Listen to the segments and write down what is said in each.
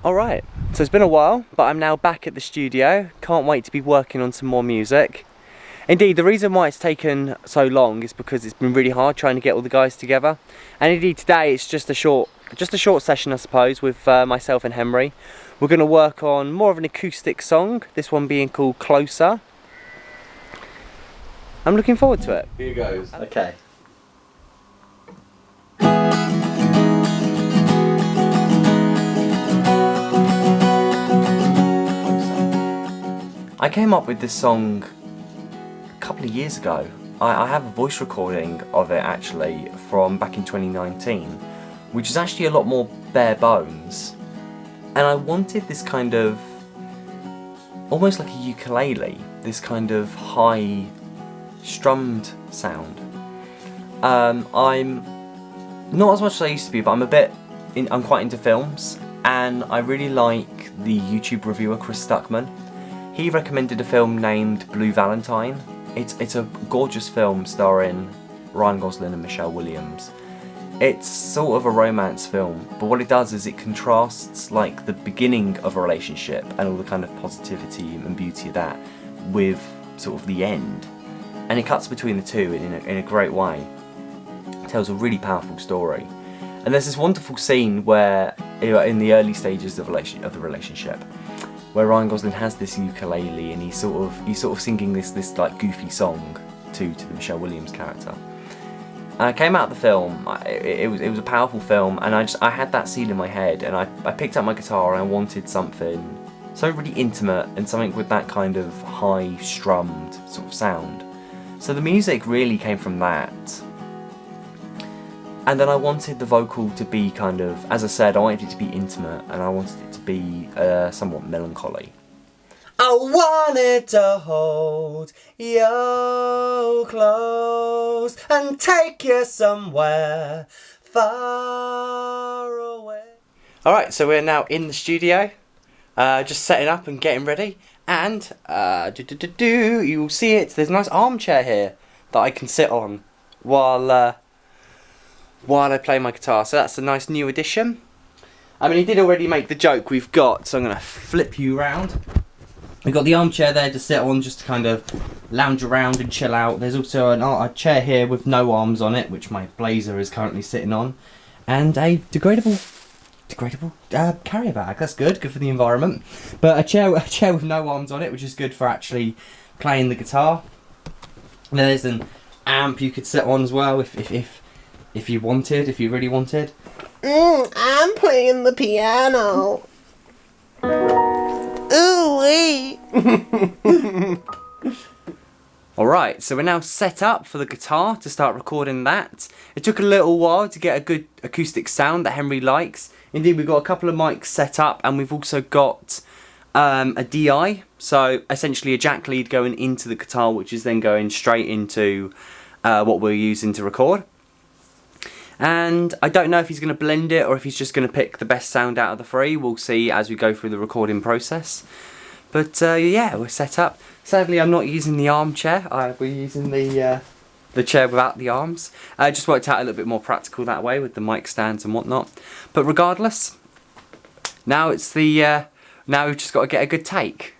Alright, so it's been a while, but I'm now back at the studio. Can't wait to be working on some more music. Indeed, the reason why it's taken so long is because it's been really hard trying to get all the guys together. And indeed today it's just a short session, I suppose, with myself and Henry. We're going to work on more of an acoustic song, this one being called Closer. I'm looking forward to it. Here goes. Okay. I came up with this song a couple of years ago. I have a voice recording of it actually from back in 2019, which is actually a lot more bare bones. And I wanted this kind of, almost like a ukulele, this kind of high strummed sound. I'm not as much as I used to be, but I'm quite into films, and I really like the YouTube reviewer Chris Stuckman. He recommended a film named Blue Valentine. It's a gorgeous film starring Ryan Gosling and Michelle Williams. It's sort of a romance film, but what it does is it contrasts like the beginning of a relationship and all the kind of positivity and beauty of that with sort of the end. And it cuts between the two in a great way. It tells a really powerful story. And there's this wonderful scene where, in the early stages of the relationship, where Ryan Gosling has this ukulele and he's sort of singing this like goofy song to the Michelle Williams character. And I came out of the film. It was a powerful film, and I had that scene in my head, and I picked up my guitar and I wanted something really intimate and something with that kind of high strummed sort of sound. So the music really came from that. And then I wanted the vocal to be kind of, as I said, I wanted it to be intimate, and I wanted it to be somewhat melancholy. I wanted to hold you close and take you somewhere far away. Alright, so we're now in the studio, just setting up and getting ready, and you'll see it, there's a nice armchair here that I can sit on while I play my guitar, so that's a nice new addition. I mean, he did already make the joke we've got, so I'm going to flip you around. We've got the armchair there to sit on, just to kind of lounge around and chill out. There's also a chair here with no arms on it, which my blazer is currently sitting on, and a degradable carrier bag. That's good for the environment. But a chair with no arms on it, which is good for actually playing the guitar. There's an amp you could sit on as well if you really wanted. I'm playing the piano. Ooh-wee. Alright, so we're now set up for the guitar to start recording that. It took a little while to get a good acoustic sound that Henry likes. Indeed, we've got a couple of mics set up, and we've also got a DI, so essentially a jack lead going into the guitar, which is then going straight into what we're using to record. And I don't know if he's going to blend it or if he's just going to pick the best sound out of the three. We'll see as we go through the recording process. But yeah, we're set up. Sadly, I'm not using the armchair. We're using the chair without the arms. It just worked out a little bit more practical that way with the mic stands and whatnot. But regardless, now it's now we've just got to get a good take.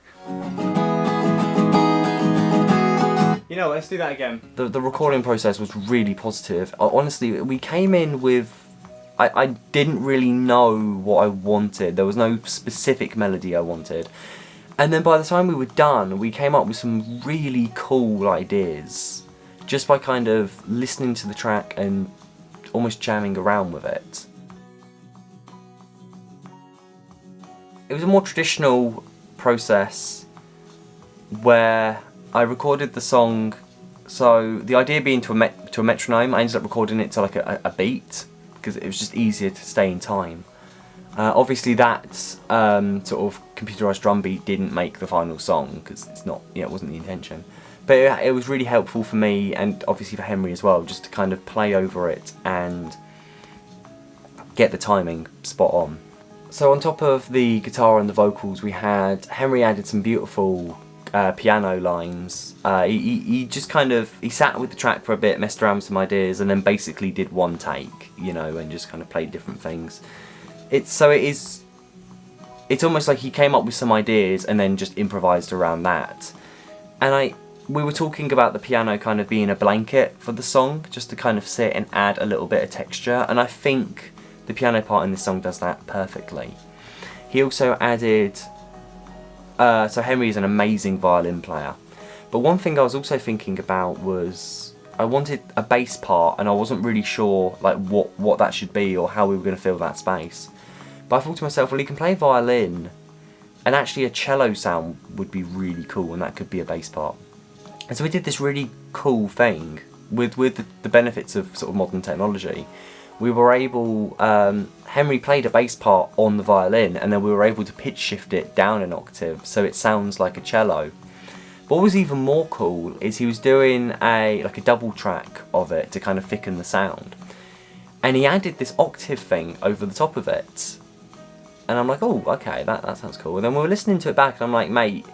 You know what, let's do that again. The recording process was really positive. Honestly, we came in with... I didn't really know what I wanted. There was no specific melody I wanted. And then by the time we were done, we came up with some really cool ideas. Just by kind of listening to the track and almost jamming around with it. It was a more traditional process where I recorded the song, so the idea being to a metronome, I ended up recording it to like a beat, because it was just easier to stay in time. Obviously that sort of computerized drum beat didn't make the final song, because it's not, it wasn't the intention. But it was really helpful for me, and obviously for Henry as well, just to kind of play over it and get the timing spot on. So on top of the guitar and the vocals, Henry added some beautiful piano lines. He just kind of, he sat with the track for a bit, messed around with some ideas, and then basically did one take, and just kind of played different things. It is it's almost like he came up with some ideas and then just improvised around that. And we were talking about the piano kind of being a blanket for the song, just to kind of sit and add a little bit of texture, and I think the piano part in this song does that perfectly. He also added, so Henry is an amazing violin player, but one thing I was also thinking about was I wanted a bass part, and I wasn't really sure like what that should be or how we were going to fill that space. But I thought to myself, well, he can play violin, and actually a cello sound would be really cool, and that could be a bass part. And so we did this really cool thing with the benefits of sort of modern technology. We were able, Henry played a bass part on the violin, and then we were able to pitch shift it down an octave so it sounds like a cello. But what was even more cool is he was doing a double track of it to kind of thicken the sound. And he added this octave thing over the top of it. And I'm like, oh, okay, that sounds cool. And then we were listening to it back, and I'm like, mate,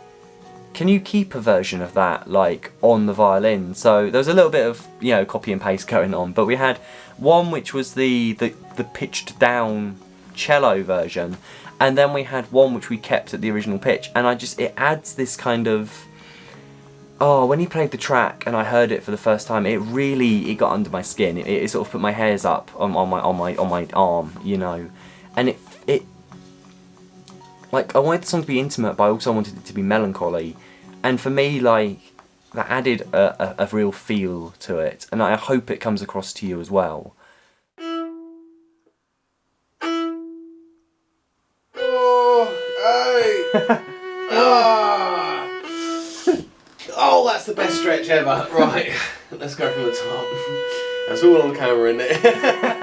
can you keep a version of that like on the violin? So there was a little bit of, you know, copy and paste going on, but we had one which was the pitched down cello version, and then we had one which we kept at the original pitch, and it adds this kind of, oh, when he played the track and I heard it for the first time, it got under my skin. It sort of put my hairs up on my arm, you know, and it like, I wanted the song to be intimate, but I also wanted it to be melancholy. And for me, like, that added a real feel to it. And I hope it comes across to you as well. Oh, hey! Oh, that's the best stretch ever. Right, let's go from the top. That's all on camera, isn't it?